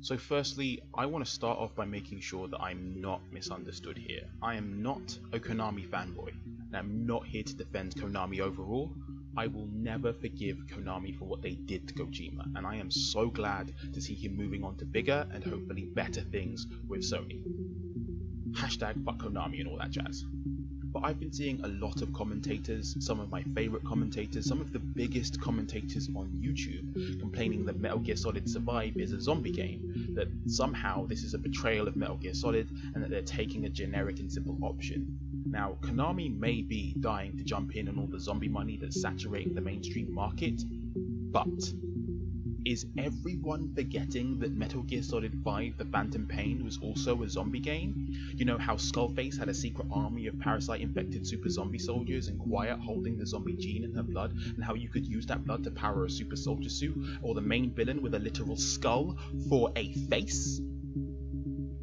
So firstly, I want to start off by making sure that I'm not misunderstood here. I am not a Konami fanboy, and I'm not here to defend Konami overall. I will never forgive Konami for what they did to Kojima, and I am so glad to see him moving on to bigger and hopefully better things with Sony. Hashtag fuck Konami and all that jazz. But I've been seeing a lot of commentators, some of my favourite commentators, some of the biggest commentators on YouTube, complaining that Metal Gear Solid Survive is a zombie game, that somehow this is a betrayal of Metal Gear Solid, and that they're taking a generic and simple option. Now, Konami may be dying to jump in on all the zombie money that's saturating the mainstream market, but is everyone forgetting that Metal Gear Solid 5 The Phantom Pain was also a zombie game? You know how Skullface had a secret army of parasite-infected super zombie soldiers and Quiet holding the zombie gene in her blood, and how you could use that blood to power a super soldier suit, or the main villain with a literal skull for a face?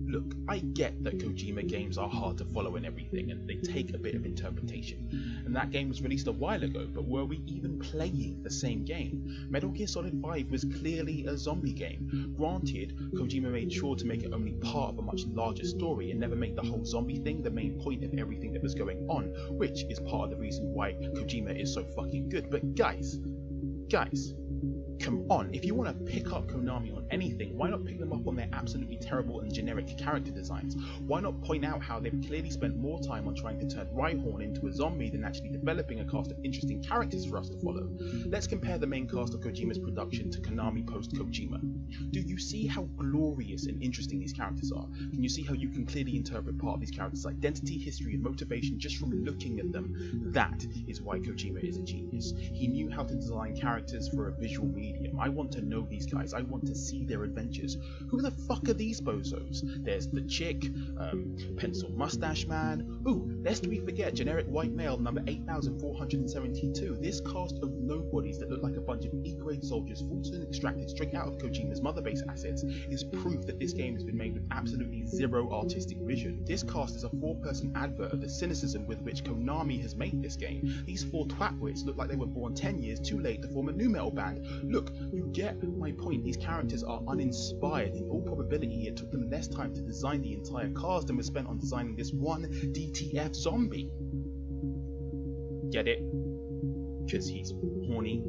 Look, I get that Kojima games are hard to follow and everything, and they take a bit of interpretation, and that game was released a while ago, but were we even playing the same game? Metal Gear Solid 5 was clearly a zombie game. Granted, Kojima made sure to make it only part of a much larger story and never made the whole zombie thing the main point of everything that was going on, which is part of the reason why Kojima is so fucking good. But guys, come on, if you want to pick up Konami on anything, why not pick them up on their absolutely terrible and generic character designs? Why not point out how they've clearly spent more time on trying to turn Rhyhorn into a zombie than actually developing a cast of interesting characters for us to follow? Let's compare the main cast of Kojima's production to Konami post-Kojima. Do you see how glorious and interesting these characters are? Can you see how you can clearly interpret part of these characters' identity, history and motivation just from looking at them? That is why Kojima is a genius. He knew how to design characters for a visual medium. I want to know these guys. I want to see their adventures. Who the fuck are these bozos? There's the chick, pencil mustache man. Ooh, lest we forget, generic white male number 8472. This cast of nobodies that look like a bunch of E-grade soldiers Fulton extracted straight out of Kojima's mother base assets is proof that this game has been made with absolutely zero artistic vision. This cast is a 4-person advert of the cynicism with which Konami has made this game. These 4 twatwits look like they were born 10 years too late to form a nu metal band. Look, you get my point. These characters are uninspired. In all probability, it took them less time to design the entire cast than was spent on designing this one DTF zombie. Get it? Because he's horny.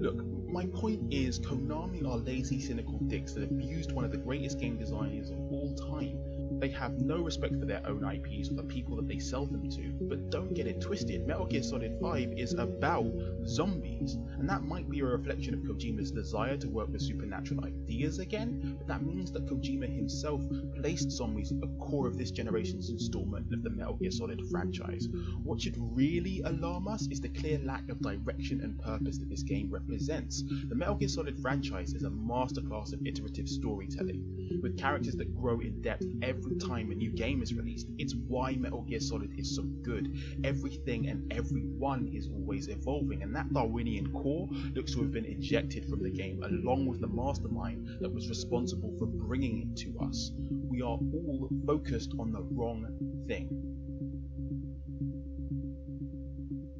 Look, my point is, Konami are lazy, cynical dicks that have used one of the greatest game designers of all time. They have no respect for their own IPs or the people that they sell them to, but don't get it twisted, Metal Gear Solid 5 is about zombies, and that might be a reflection of Kojima's desire to work with supernatural ideas again, but that means that Kojima himself placed zombies at the core of this generation's installment of the Metal Gear Solid franchise. What should really alarm us is the clear lack of direction and purpose that this game represents. The Metal Gear Solid franchise is a masterclass of iterative storytelling, with characters that grow in depth every time a new game is released. It's why Metal Gear Solid is so good. Everything and everyone is always evolving, and that Darwinian core looks to have been ejected from the game along with the mastermind that was responsible for bringing it to us. We are all focused on the wrong thing.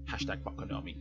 Hashtag fuck Konami.